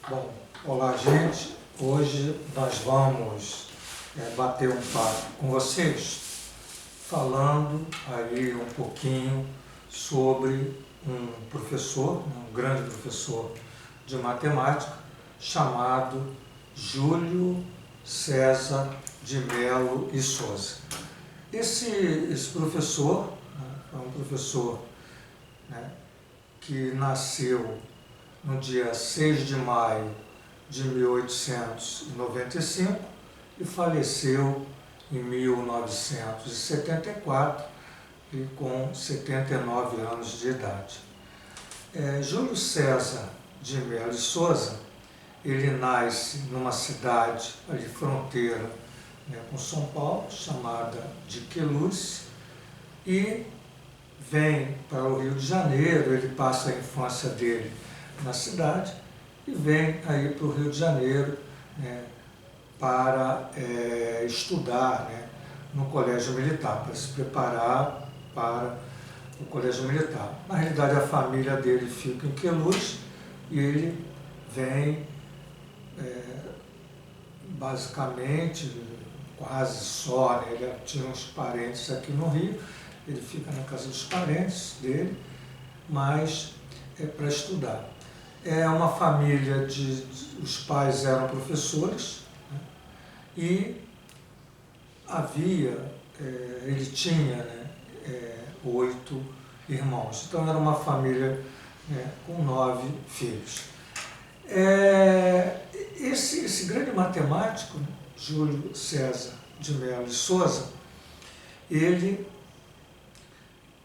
Bom, olá gente, hoje nós vamos bater um papo com vocês, falando aí um pouquinho sobre um professor, um grande professor de matemática, chamado Júlio César de Mello e Souza. Esse professor, é um professor que nasceu no dia 6 de maio de 1895 e faleceu em 1974 e com 79 anos de idade. Júlio César de Mello e Souza, ele nasce numa cidade ali fronteira com São Paulo, chamada de Queluz, e vem para o Rio de Janeiro. Ele passa a infância dele na cidade e vem aí para o Rio de Janeiro para estudar no Colégio Militar, para se preparar para o Colégio Militar. Na realidade, a família dele fica em Queluz e ele vem basicamente quase só, ele tinha uns parentes aqui no Rio, ele fica na casa dos parentes dele, mas para estudar. É uma família os pais eram professores, e ele tinha 8 irmãos, então era uma família com 9 filhos. Esse grande matemático, Júlio César de Mello e Souza, ele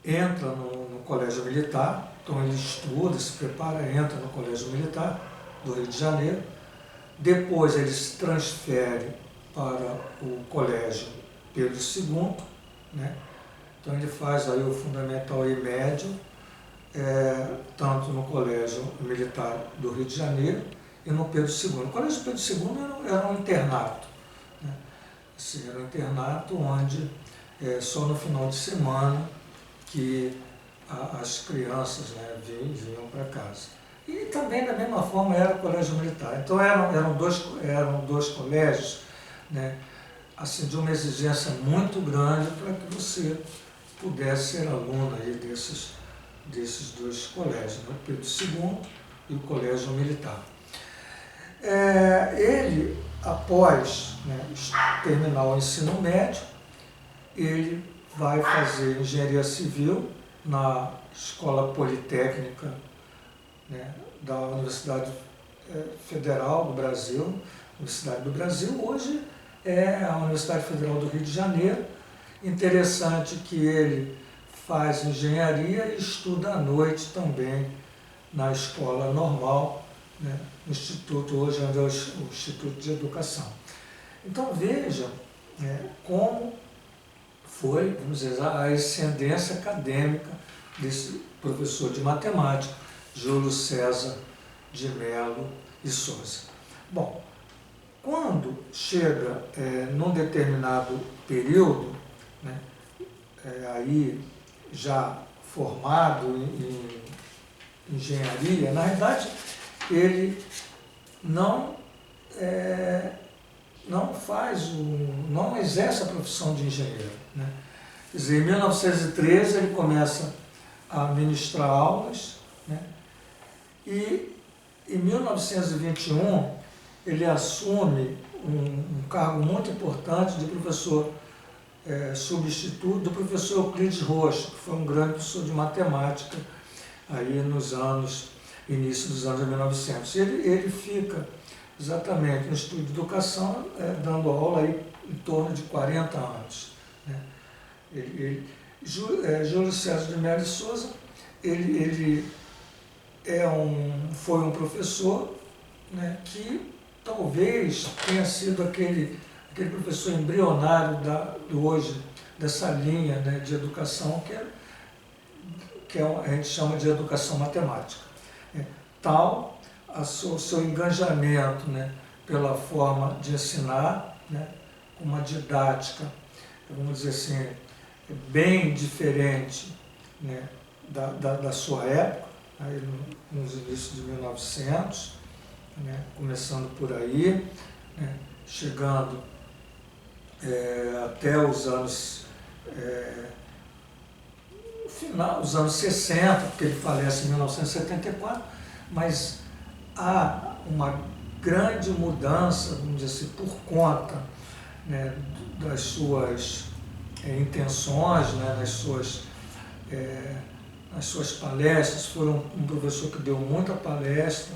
entra no Colégio Militar. Então ele estuda, se prepara, entra no Colégio Militar do Rio de Janeiro. Depois ele se transfere para o Colégio Pedro II, Então ele faz aí o fundamental e médio, tanto no Colégio Militar do Rio de Janeiro e no Pedro II. O Colégio Pedro II era um internato, Assim, era um internato onde só no final de semana que as crianças vinham para casa. E também, da mesma forma, era o Colégio Militar. Então, eram dois colégios assim, de uma exigência muito grande para que você pudesse ser aluno aí desses dois colégios, o Pedro II e o Colégio Militar. Ele, após terminar o ensino médio, ele vai fazer engenharia civil na Escola Politécnica da Universidade Federal do Brasil. Universidade do Brasil hoje é a Universidade Federal do Rio de Janeiro. Interessante que ele faz engenharia e estuda à noite também na escola normal, no Instituto, hoje onde é o Instituto de Educação. Então veja como foi, vamos dizer, a ascendência acadêmica desse professor de matemática, Júlio César de Mello e Souza. Bom, quando chega num determinado período, aí já formado em engenharia, na verdade ele não exerce a profissão de engenheiro. Quer dizer, em 1913 ele começa a ministrar aulas, e em 1921 ele assume um cargo muito importante de professor substituto do professor Euclides Rocha, que foi um grande professor de matemática aí início dos anos 1900. Ele fica exatamente no Instituto de Educação, dando aula aí em torno de 40 anos. Júlio César de Mello e Souza, ele foi um professor que talvez tenha sido aquele professor embrionário hoje, dessa linha de educação que a gente chama de educação matemática. Tal o seu engajamento pela forma de ensinar, com uma didática, vamos dizer assim, bem diferente da sua época, aí nos inícios de 1900, né, começando por aí, né, chegando até os anos, final, os anos 60, porque ele falece em 1974, mas há uma grande mudança, vamos dizer assim, por conta, né, das suas intenções, né, nas suas palestras. Foi um professor que deu muita palestra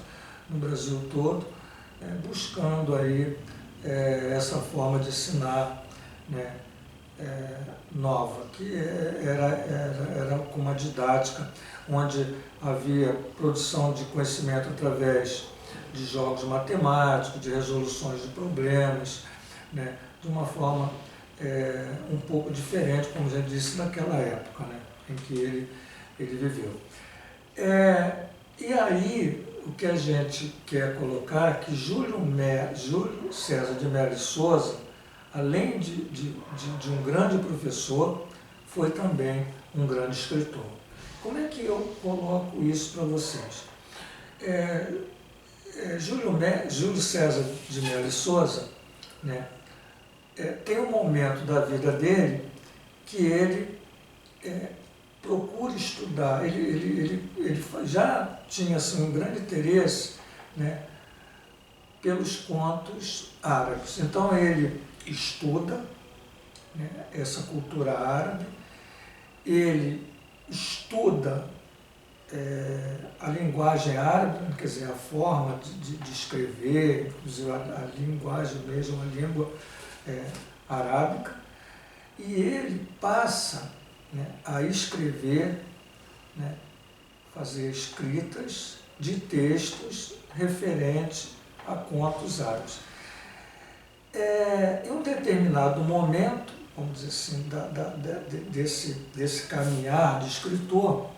no Brasil todo, buscando aí essa forma de ensinar, né, nova, que era com uma didática onde havia produção de conhecimento através de jogos matemáticos, de resoluções de problemas, né, de uma forma um pouco diferente, como já disse, naquela época, né, em que ele viveu. E aí, o que a gente quer colocar é que Júlio César de Mello e Souza, além de um grande professor, foi também um grande escritor. Como é que eu coloco isso para vocês? Júlio César de Mello e Souza, né, tem um momento da vida dele que ele procura estudar. Ele já tinha assim, um grande interesse, né, pelos contos árabes. Então ele estuda, né, essa cultura árabe, ele estuda a linguagem árabe, quer dizer, a forma de escrever, inclusive a linguagem mesmo, a língua arábica, e ele passa, né, a escrever, né, fazer escritas de textos referentes a contos árabes. Em um determinado momento, vamos dizer assim, desse caminhar de escritor,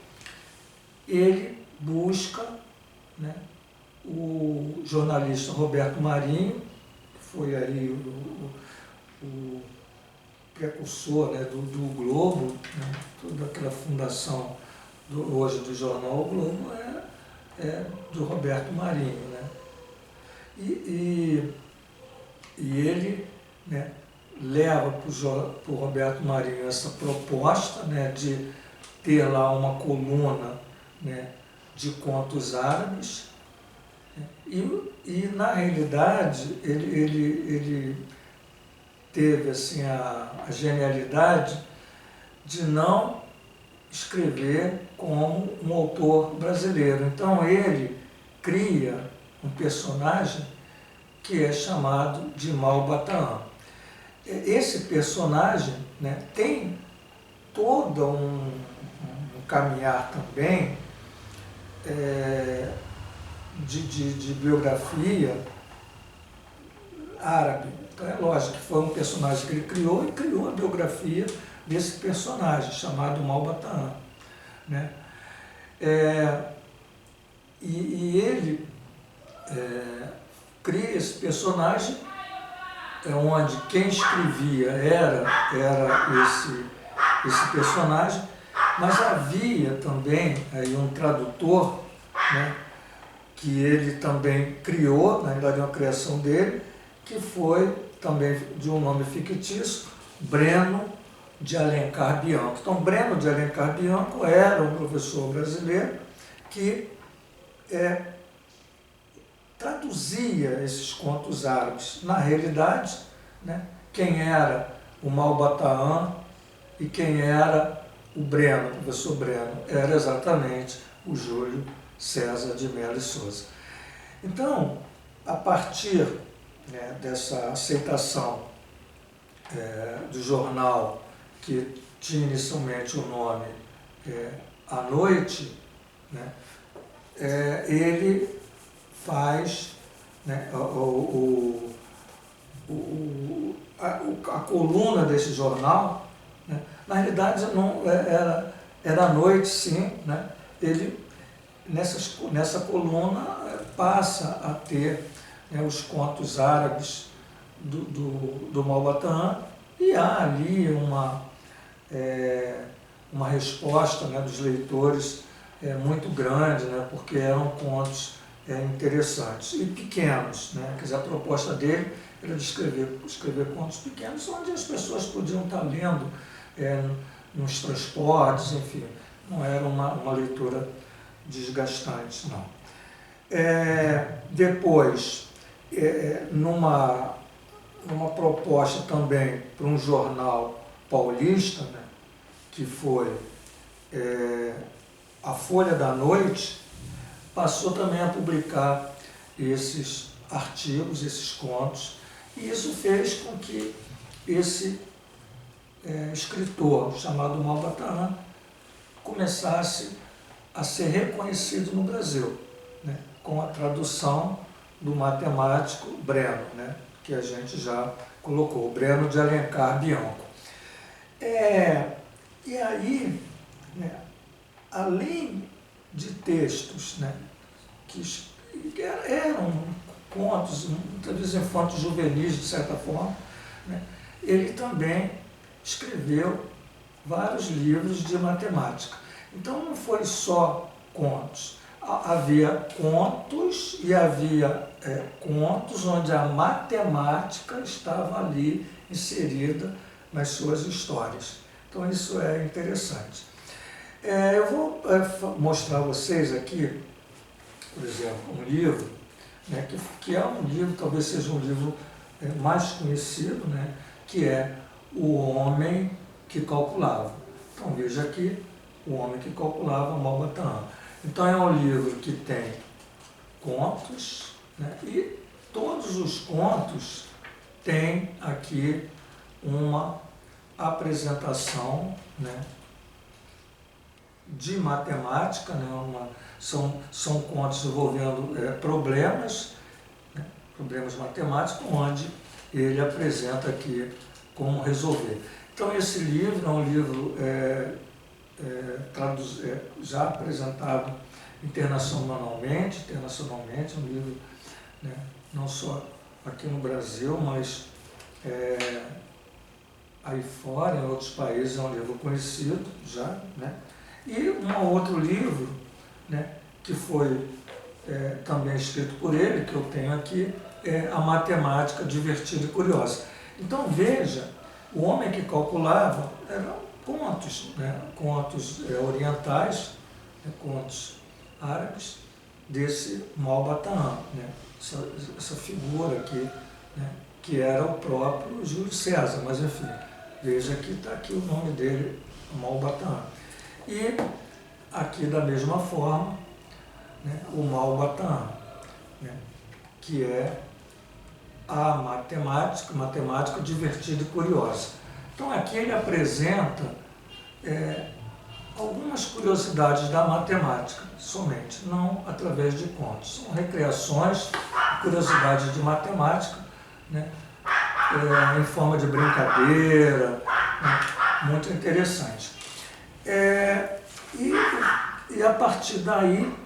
ele busca, né, o jornalista Roberto Marinho, que foi aí o precursor, né, do Globo, né, toda aquela fundação hoje do jornal O Globo é do Roberto Marinho, né? E ele, né, leva para o Roberto Marinho essa proposta, né, de ter lá uma coluna, né, de contos árabes, né, e na realidade ele teve assim, a genialidade de não escrever como um autor brasileiro. Então ele cria um personagem que é chamado de Malbataan. Esse personagem, né, tem todo um caminhar também de biografia árabe. Então é lógico que foi um personagem que ele criou e criou a biografia desse personagem chamado Malbataan, né? E ele cria esse personagem onde quem escrevia era esse personagem, mas havia também aí um tradutor, né, que ele também criou, na verdade é uma criação dele, que foi também de um nome fictício, Breno de Alencar Bianco. Então, Breno de Alencar Bianco era um professor brasileiro que traduzia esses contos árabes. Na realidade, né, quem era o Malbataan e quem era o Breno, o professor Breno, era exatamente o Júlio César de Mello e Souza. Então, a partir, né, dessa aceitação do jornal, que tinha inicialmente o nome À Noite, né, ele faz, né, a coluna desse jornal, né, na realidade não era à noite, sim, né, ele nessa coluna passa a ter, né, os contos árabes do Malbataan, e há ali uma resposta, né, dos leitores muito grande, né, porque eram contos interessantes. E pequenos, né? Quer dizer, a proposta dele era de escrever contos pequenos, onde as pessoas podiam estar lendo nos transportes, enfim, não era uma leitura desgastante, não. Depois, numa proposta também para um jornal paulista, né, que foi a Folha da Noite, passou também a publicar esses artigos, esses contos, e isso fez com que esse escritor chamado Malbataan começasse a ser reconhecido no Brasil, né, com a tradução do matemático Breno, né, que a gente já colocou, Breno de Alencar Bianco. E aí, né, além de textos, né, que eram contos, muitas vezes infantos juvenis, de certa forma, né, ele também escreveu vários livros de matemática. Então não foi só contos, havia contos e havia contos onde a matemática estava ali inserida nas suas histórias. Então isso é interessante. Eu vou mostrar a vocês aqui, por exemplo, um livro, né, que é um livro, talvez seja um livro mais conhecido, né, que é O Homem que Calculava. Então veja aqui, O Homem que Calculava, Malbataan. Então é um livro que tem contos, né, e todos os contos têm aqui uma apresentação, né, de matemática, né, são contos envolvendo problemas, né, problemas matemáticos, onde ele apresenta aqui como resolver. Então esse livro é um livro já apresentado internacionalmente, é um livro, né, não só aqui no Brasil, mas aí fora, em outros países, é um livro conhecido já, né? E um outro livro, né, que foi também escrito por ele, que eu tenho aqui, é A Matemática Divertida e Curiosa. Então veja, O Homem que Calculava eram contos, né, contos orientais, né, contos árabes, desse Malbataan, né, essa figura aqui, né, que era o próprio Júlio César, mas enfim, veja que está aqui o nome dele, Malbataan. E aqui da mesma forma, né, o Malbataan, né, que é a matemática divertida e curiosa. Então aqui ele apresenta algumas curiosidades da matemática, somente, não através de contos. São recriações, curiosidades de matemática, né, em forma de brincadeira, né, muito interessante. E a partir daí,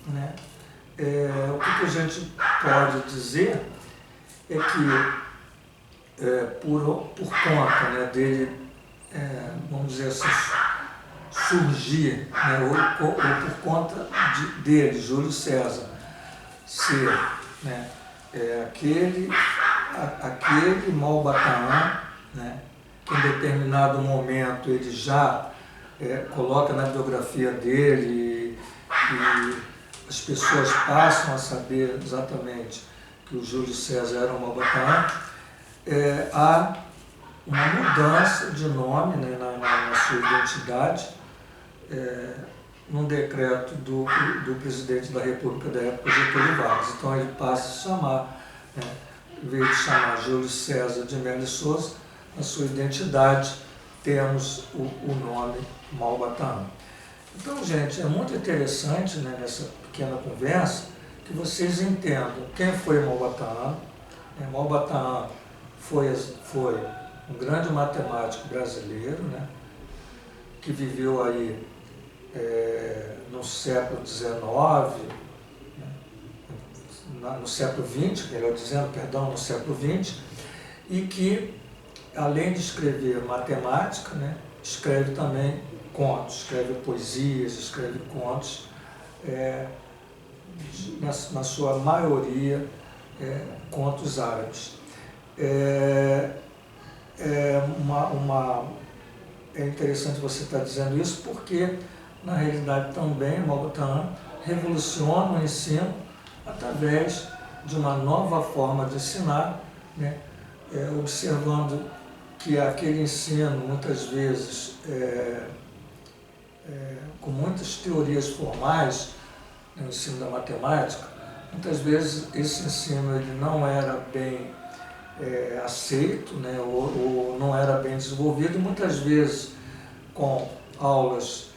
né, o que a gente pode dizer é que, por conta, né, dele, vamos dizer assim, surgir, né, ou por conta dele, Júlio César, ser, né, aquele Malbataan, né, que em determinado momento ele já coloca na biografia dele e as pessoas passam a saber exatamente que o Júlio César era um Malbataan, há uma mudança de nome, né, na sua identidade, num decreto do presidente da República da época, Getúlio Vargas. Então ele passa a chamar, né, em vez de chamar Júlio César de Melo e Souza, na sua identidade temos o nome Malbataan. Então, gente, é muito interessante, né, nessa pequena conversa, que vocês entendam quem foi Malbataan. Malbataan foi um grande matemático brasileiro, né, que viveu aí no século XIX, né, no século XX, melhor dizendo, perdão, no século XX, e que, além de escrever matemática, né, escreve também contos, escreve poesias, escreve contos na sua maioria, contos árabes. É interessante você estar dizendo isso, porque, na realidade, também Malba revoluciona o ensino através de uma nova forma de ensinar, né? Observando que aquele ensino, muitas vezes, com muitas teorias formais, no ensino da matemática, muitas vezes esse ensino ele não era bem aceito, né? ou não era bem desenvolvido, muitas vezes com aulas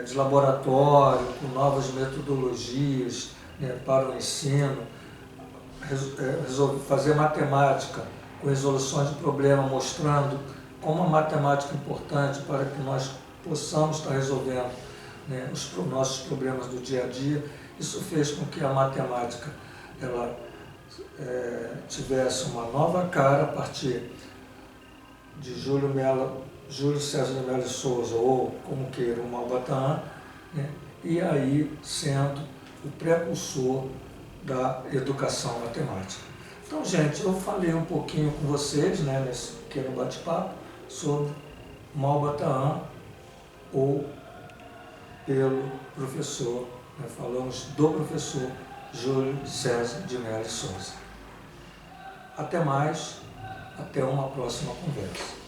de laboratório, com novas metodologias, né, para o ensino, fazer matemática com resoluções de problema, mostrando como a matemática é importante para que nós possamos estar resolvendo, né, os nossos problemas do dia a dia. Isso fez com que a matemática ela tivesse uma nova cara a partir de Júlio César de Mello e Souza, ou como queira, o Malba, né, e aí sendo o precursor da educação matemática. Então, gente, eu falei um pouquinho com vocês, né, nesse pequeno bate-papo sobre Malba, ou pelo professor, né, falamos do professor Júlio César de Mello e Souza. Até mais, até uma próxima conversa.